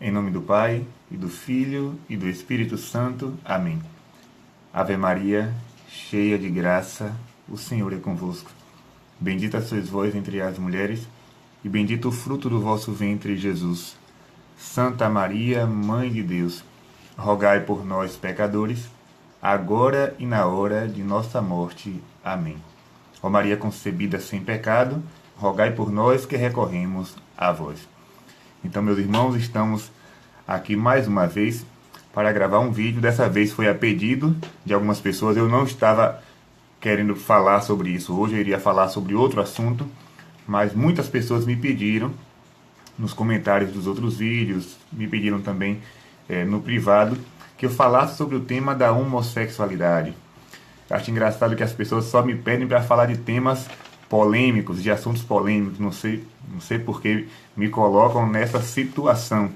Em nome do Pai, e do Filho, e do Espírito Santo. Amém. Ave Maria, cheia de graça, o Senhor é convosco. Bendita sois vós entre as mulheres, e bendito o fruto do vosso ventre, Jesus. Santa Maria, Mãe de Deus, rogai por nós, pecadores, agora e na hora de nossa morte. Amém. Ó Maria concebida sem pecado, rogai por nós que recorremos a vós. Então, meus irmãos, estamos aqui mais uma vez para gravar um vídeo. Dessa vez foi a pedido de algumas pessoas. Eu não estava querendo falar sobre isso hoje, eu iria falar sobre outro assunto, mas muitas pessoas me pediram nos comentários dos outros vídeos, me pediram também no privado, que eu falasse sobre o tema da homossexualidade. Eu acho engraçado que as pessoas só me pedem para falar de temas polêmicos, de assuntos polêmicos, não sei por que me colocam nessa situação.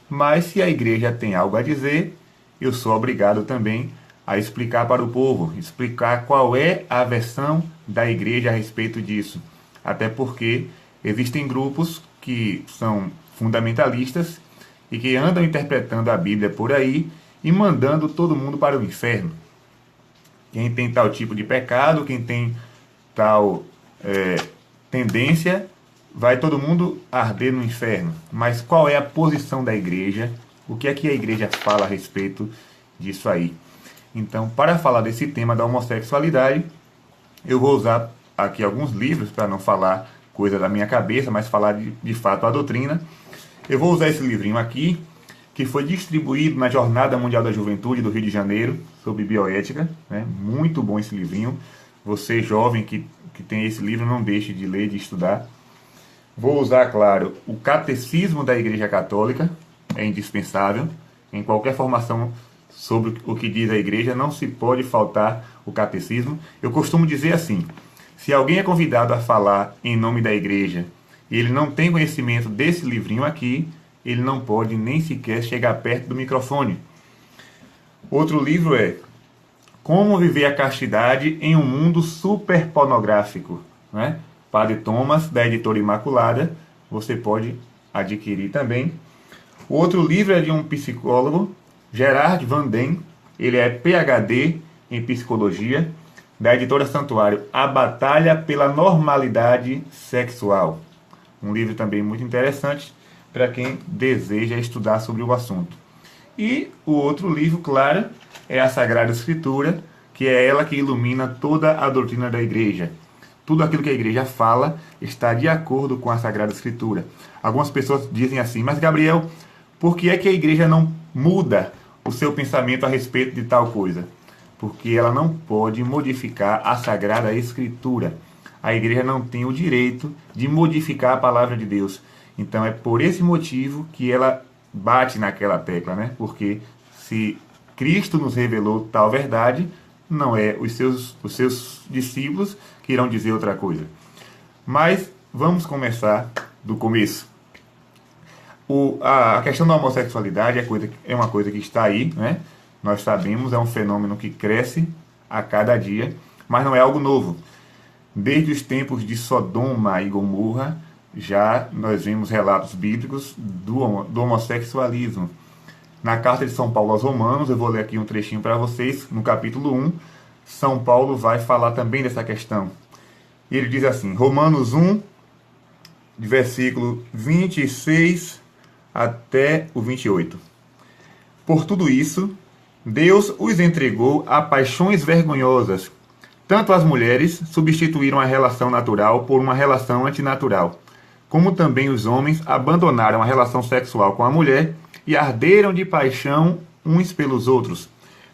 Mas se a igreja tem algo a dizer, eu sou obrigado também a explicar para o povo, explicar qual é a versão da igreja a respeito disso. Até porque existem grupos que são fundamentalistas e que andam interpretando a Bíblia por aí e mandando todo mundo para o inferno. Quem tem tal tipo de pecado, quem tem tal tendência, vai todo mundo arder no inferno. Mas qual é a posição da igreja? O que é que a igreja fala a respeito disso aí? Então, para falar desse tema da homossexualidade, eu vou usar aqui alguns livros, para não falar coisa da minha cabeça, mas falar de fato a doutrina. Eu vou usar esse livrinho aqui, que foi distribuído na Jornada Mundial da Juventude do Rio de Janeiro, sobre bioética, né? Muito bom esse livrinho. Você, jovem, que tem esse livro, não deixe de ler, de estudar. Vou usar, claro, o Catecismo da Igreja Católica, é indispensável. Em qualquer formação sobre o que diz a Igreja, não se pode faltar o Catecismo. Eu costumo dizer assim, se alguém é convidado a falar em nome da Igreja e ele não tem conhecimento desse livrinho aqui, ele não pode nem sequer chegar perto do microfone. Outro livro é Como Viver a Castidade em um Mundo Super Pornográfico, né? Padre Thomas, da Editora Imaculada, você pode adquirir também. O outro livro é de um psicólogo, Gerard Van Den, ele é PhD em Psicologia, da Editora Santuário, A Batalha pela Normalidade Sexual. Um livro também muito interessante para quem deseja estudar sobre o assunto. E o outro livro, claro, é a Sagrada Escritura, que é ela que ilumina toda a doutrina da igreja. Tudo aquilo que a igreja fala está de acordo com a Sagrada Escritura. Algumas pessoas dizem assim, mas Gabriel, por que é que a igreja não muda o seu pensamento a respeito de tal coisa? Porque ela não pode modificar a Sagrada Escritura. A igreja não tem o direito de modificar a palavra de Deus. Então é por esse motivo que ela bate naquela tecla, né? Porque se Cristo nos revelou tal verdade, não é os seus discípulos que irão dizer outra coisa. Mas vamos começar do começo. A questão da homossexualidade é uma coisa que está aí, né? Nós sabemos, é um fenômeno que cresce a cada dia, mas não é algo novo. Desde os tempos de Sodoma e Gomorra, já nós vemos relatos bíblicos do homossexualismo. Na carta de São Paulo aos Romanos, eu vou ler aqui um trechinho para vocês, no capítulo 1, São Paulo vai falar também dessa questão. E ele diz assim, Romanos 1, de versículo 26 até o 28. Por tudo isso, Deus os entregou a paixões vergonhosas. Tanto as mulheres substituíram a relação natural por uma relação antinatural, como também os homens abandonaram a relação sexual com a mulher e arderam de paixão uns pelos outros,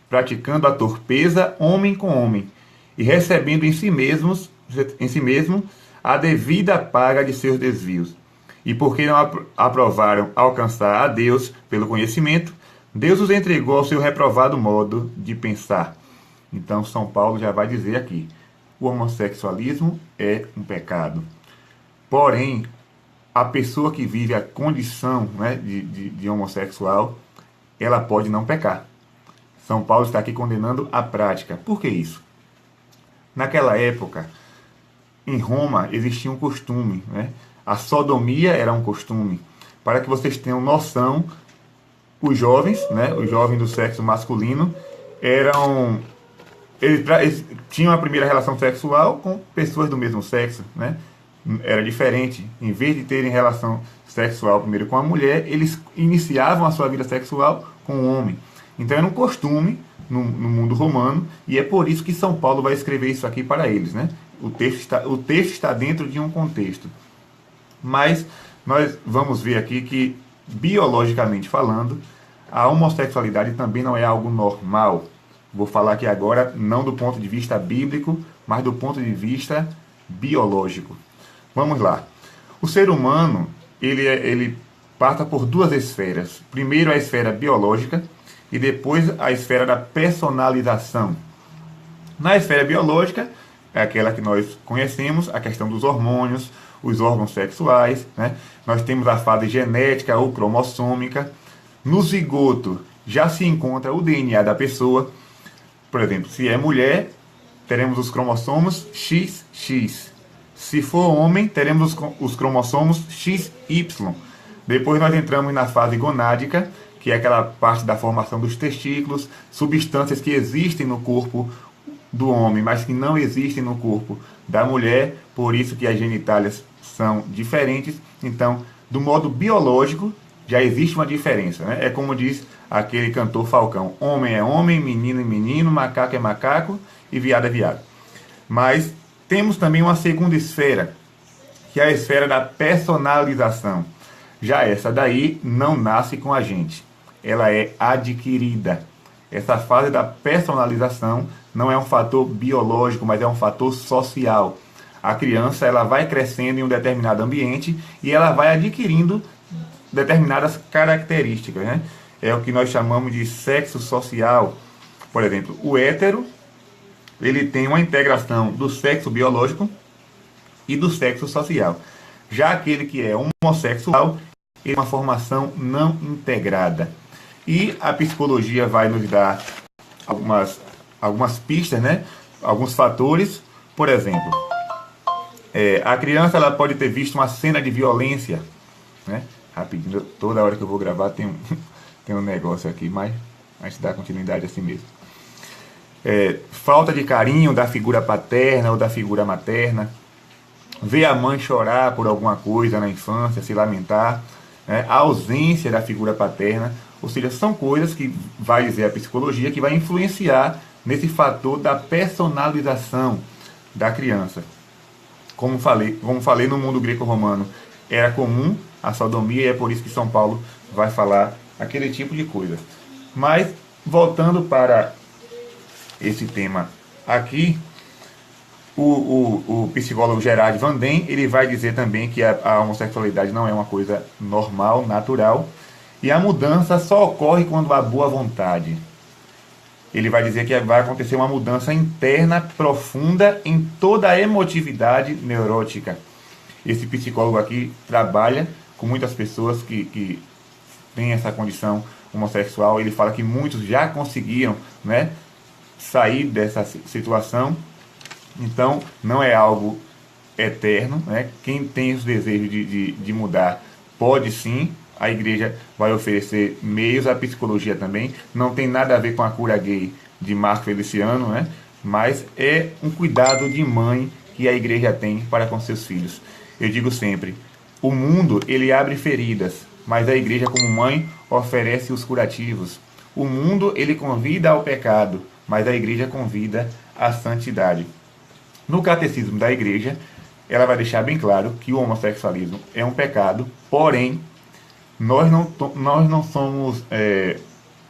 praticando a torpeza homem com homem, e recebendo em si mesmo a devida paga de seus desvios. E porque não aprovaram alcançar a Deus pelo conhecimento, Deus os entregou ao seu reprovado modo de pensar. Então São Paulo já vai dizer aqui, o homossexualismo é um pecado. Porém, a pessoa que vive a condição, né, de homossexual, ela pode não pecar. São Paulo está aqui condenando a prática. Por que isso? Naquela época, em Roma, existia um costume, né? A sodomia era um costume. Para que vocês tenham noção os jovens, né, os jovens do sexo masculino, eles tinham a primeira relação sexual com pessoas do mesmo sexo, né? Era diferente. Em vez de terem relação sexual primeiro com a mulher, eles iniciavam a sua vida sexual com o homem. Então era um costume no mundo romano, e é por isso que São Paulo vai escrever isso aqui para eles, né? O texto está dentro de um contexto. Mas nós vamos ver aqui que, biologicamente falando, a homossexualidade também não é algo normal. Vou falar aqui agora não do ponto de vista bíblico, mas do ponto de vista biológico. Vamos lá. O ser humano, ele passa por duas esferas. Primeiro a esfera biológica e depois a esfera da personalização. Na esfera biológica, é aquela que nós conhecemos, a questão dos hormônios, os órgãos sexuais, né? Nós temos a fase genética ou cromossômica. No zigoto já se encontra o DNA da pessoa. Por exemplo, se é mulher, teremos os cromossomos XX. Se for homem, teremos os cromossomos XY. Depois nós entramos na fase gonádica, que é aquela parte da formação dos testículos, substâncias que existem no corpo do homem, mas que não existem no corpo da mulher, por isso que as genitálias são diferentes. Então, do modo biológico, já existe uma diferença, né? É como diz aquele cantor Falcão: homem é homem, menino é menino, macaco é macaco e viado é viado. Mas temos também uma segunda esfera, que é a esfera da personalização. Já essa daí não nasce com a gente, ela é adquirida. Essa fase da personalização não é um fator biológico, mas é um fator social. A criança, ela vai crescendo em um determinado ambiente e ela vai adquirindo determinadas características, né? É o que nós chamamos de sexo social. Por exemplo, o hétero, ele tem uma integração do sexo biológico e do sexo social. Já aquele que é homossexual, ele tem uma formação não integrada. E a psicologia vai nos dar algumas pistas, né? Alguns fatores. Por exemplo, a criança, ela pode ter visto uma cena de violência, né? Rapidinho, toda hora que eu vou gravar tem um negócio aqui, mas a gente dá continuidade assim mesmo. Falta de carinho da figura paterna ou da figura materna, ver a mãe chorar por alguma coisa na infância, se lamentar, né? A ausência da figura paterna, ou seja, são coisas que vai dizer a psicologia que vai influenciar nesse fator da personalização da criança. Como falei, no mundo greco-romano era comum a sodomia, e é por isso que São Paulo vai falar aquele tipo de coisa. Mas, voltando para esse tema aqui, o psicólogo Gerard Van Den, ele vai dizer também que a homossexualidade não é uma coisa normal, natural, e a mudança só ocorre quando há boa vontade. Ele vai dizer que vai acontecer uma mudança interna profunda em toda a emotividade neurótica. Esse psicólogo aqui trabalha com muitas pessoas que têm essa condição homossexual. Ele fala que muitos já conseguiram, né, sair dessa situação. Então, não é algo eterno, né? Quem tem os desejos de mudar pode sim. A igreja vai oferecer meios, a psicologia também. Não tem nada a ver com a cura gay de Marco Feliciano, né? Mas é um cuidado de mãe que a igreja tem para com seus filhos. Eu digo sempre, o mundo, ele abre feridas, mas a igreja, como mãe, oferece os curativos. O mundo, ele convida ao pecado, mas a igreja convida à santidade. No catecismo da igreja, ela vai deixar bem claro que o homossexualismo é um pecado, porém, nós não somos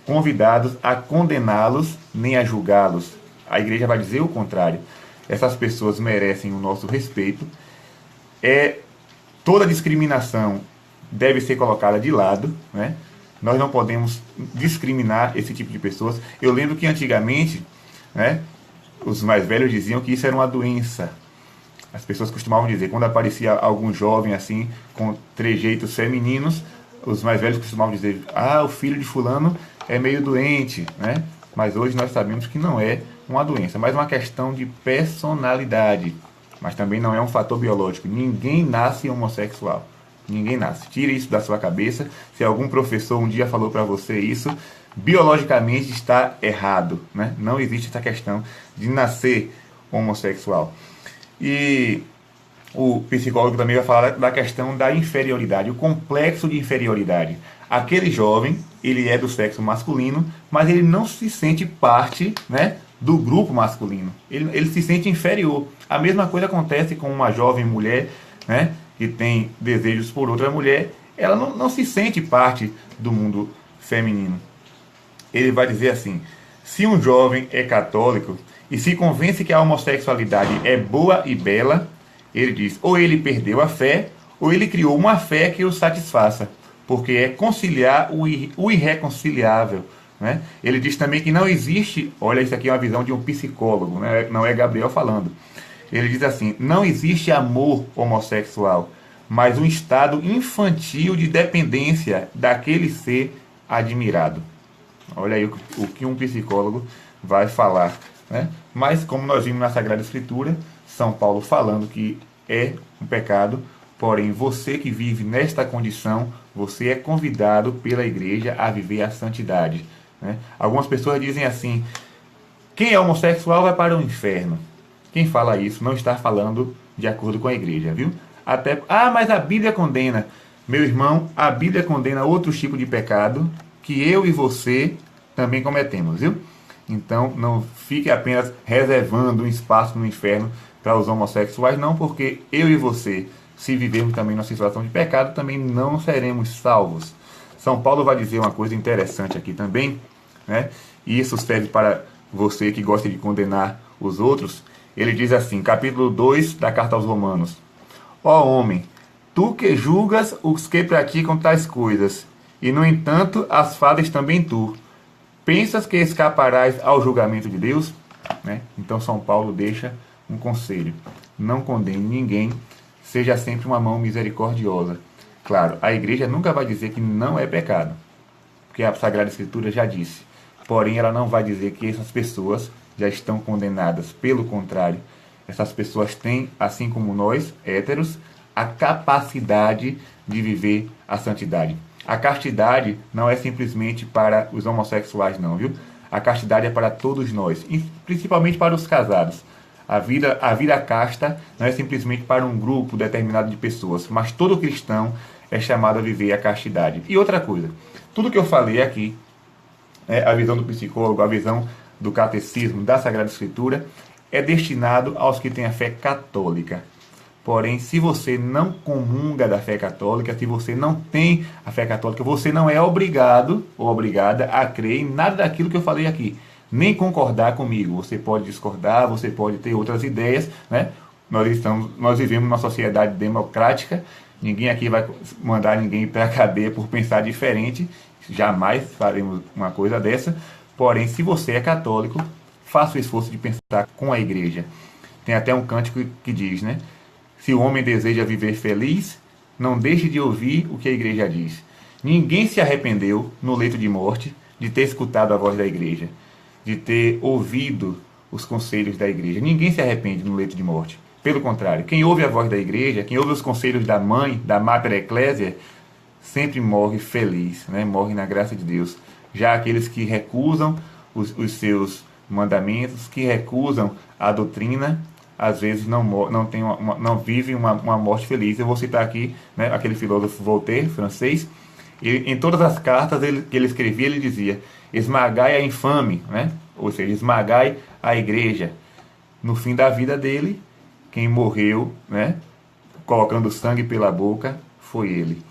convidados a condená-los nem a julgá-los. A igreja vai dizer o contrário. Essas pessoas merecem o nosso respeito. Toda discriminação deve ser colocada de lado, né? Nós não podemos discriminar esse tipo de pessoas. Eu lembro que antigamente, né, os mais velhos diziam que isso era uma doença. As pessoas costumavam dizer, quando aparecia algum jovem assim, com trejeitos femininos, os mais velhos costumavam dizer, o filho de fulano é meio doente, né? Mas hoje nós sabemos que não é uma doença, mas uma questão de personalidade. Mas também não é um fator biológico. Ninguém nasce homossexual. Ninguém nasce. Tire isso da sua cabeça. Se algum professor um dia falou para você isso, biologicamente está errado, né? Não existe essa questão de nascer homossexual. E o psicólogo também vai falar da questão da inferioridade, o complexo de inferioridade. Aquele jovem, ele é do sexo masculino, mas ele não se sente parte, né, do grupo masculino. Ele se sente inferior. A mesma coisa acontece com uma jovem mulher, né, que tem desejos por outra mulher. Ela não se sente parte do mundo feminino. Ele vai dizer assim: se um jovem é católico e se convence que a homossexualidade é boa e bela, ele diz, ou ele perdeu a fé, ou ele criou uma fé que o satisfaça, porque é conciliar o irreconciliável. Né? Ele diz também que não existe, olha, isso aqui é uma visão de um psicólogo, né? Não é Gabriel falando. Ele diz assim: não existe amor homossexual, mas um estado infantil de dependência daquele ser admirado. Olha aí o que um psicólogo vai falar. Né? Mas, como nós vimos na Sagrada Escritura, São Paulo falando que é um pecado, porém você que vive nesta condição, você é convidado pela igreja a viver a santidade. Né? Algumas pessoas dizem assim: quem é homossexual vai para o inferno. Quem fala isso não está falando de acordo com a igreja, viu? Mas a Bíblia condena. Meu irmão, a Bíblia condena outro tipo de pecado que eu e você também cometemos, viu? Então, não fique apenas reservando um espaço no inferno para os homossexuais, não, porque eu e você, se vivermos também numa situação de pecado, também não seremos salvos. São Paulo vai dizer uma coisa interessante aqui também, né? E isso serve para você que gosta de condenar os outros. Ele diz assim, capítulo 2 da Carta aos Romanos: ó homem, tu que julgas os que praticam tais coisas, e no entanto as fazes também tu, pensas que escaparás ao julgamento de Deus? Né? Então São Paulo deixa um conselho: não condene ninguém, seja sempre uma mão misericordiosa. Claro, a igreja nunca vai dizer que não é pecado, porque a Sagrada Escritura já disse. Porém, ela não vai dizer que essas pessoas já estão condenadas. Pelo contrário, essas pessoas têm, assim como nós, héteros, a capacidade de viver a santidade. A castidade não é simplesmente para os homossexuais, não, viu? A castidade é para todos nós, e principalmente para os casados. A vida casta não é simplesmente para um grupo determinado de pessoas, mas todo cristão é chamado a viver a castidade. E outra coisa, tudo que eu falei aqui, a visão do psicólogo, a visão do catecismo, da Sagrada Escritura, é destinado aos que têm a fé católica. Porém, se você não comunga da fé católica, se você não tem a fé católica, você não é obrigado ou obrigada a crer em nada daquilo que eu falei aqui, nem concordar comigo. Você pode discordar, você pode ter outras ideias, né? Nós vivemos numa sociedade democrática, ninguém aqui vai mandar ninguém para a cadeia por pensar diferente, jamais faremos uma coisa dessa. Porém, se você é católico, faça o esforço de pensar com a igreja. Tem até um cântico que diz, né? Se o homem deseja viver feliz, não deixe de ouvir o que a igreja diz. Ninguém se arrependeu no leito de morte de ter escutado a voz da igreja, de ter ouvido os conselhos da igreja. Ninguém se arrepende no leito de morte. Pelo contrário, quem ouve a voz da igreja, quem ouve os conselhos da mãe, da Mater Ecclesiae, sempre morre feliz, né? Morre na graça de Deus. Já aqueles que recusam os seus mandamentos, que recusam a doutrina, às vezes não vivem uma morte feliz. Eu vou citar aqui, né, aquele filósofo Voltaire, francês. Em todas as cartas que ele escrevia, ele dizia: esmagai a infame, né? Ou seja, esmagai a igreja. No fim da vida dele, quem morreu, né, colocando sangue pela boca, foi ele.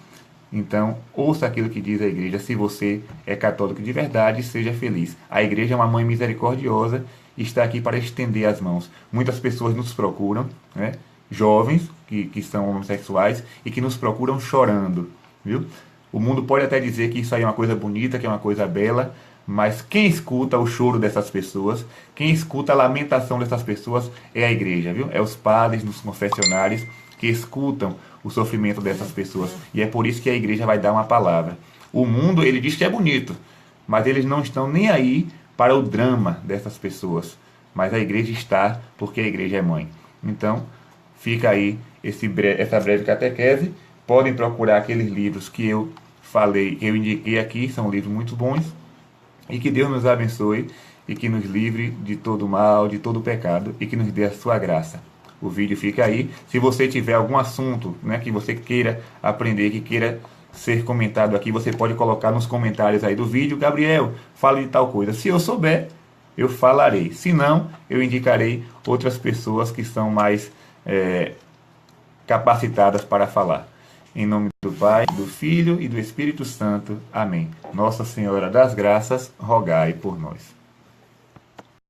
Então, ouça aquilo que diz a igreja. Se você é católico de verdade, seja feliz. A igreja é uma mãe misericordiosa e está aqui para estender as mãos. Muitas pessoas nos procuram, né? Jovens que são homossexuais e que nos procuram chorando, viu? O mundo pode até dizer que isso aí é uma coisa bonita, que é uma coisa bela, mas quem escuta o choro dessas pessoas, quem escuta a lamentação dessas pessoas é a igreja, viu? É os padres nos confessionários que escutam o sofrimento dessas pessoas. E é por isso que a igreja vai dar uma palavra. O mundo, ele diz que é bonito, mas eles não estão nem aí para o drama dessas pessoas. Mas a igreja está, porque a igreja é mãe. Então, fica aí essa breve catequese podem procurar aqueles livros que eu falei, eu indiquei aqui, são livros muito bons. E que Deus nos abençoe e que nos livre de todo mal, de todo pecado e que nos dê a sua graça. O vídeo fica aí. Se você tiver algum assunto, né, que você queira aprender, que queira ser comentado aqui, você pode colocar nos comentários aí do vídeo. Gabriel, fale de tal coisa. Se eu souber, eu falarei. Se não, eu indicarei outras pessoas que são mais capacitadas para falar. Em nome do Pai, do Filho e do Espírito Santo. Amém. Nossa Senhora das Graças, rogai por nós.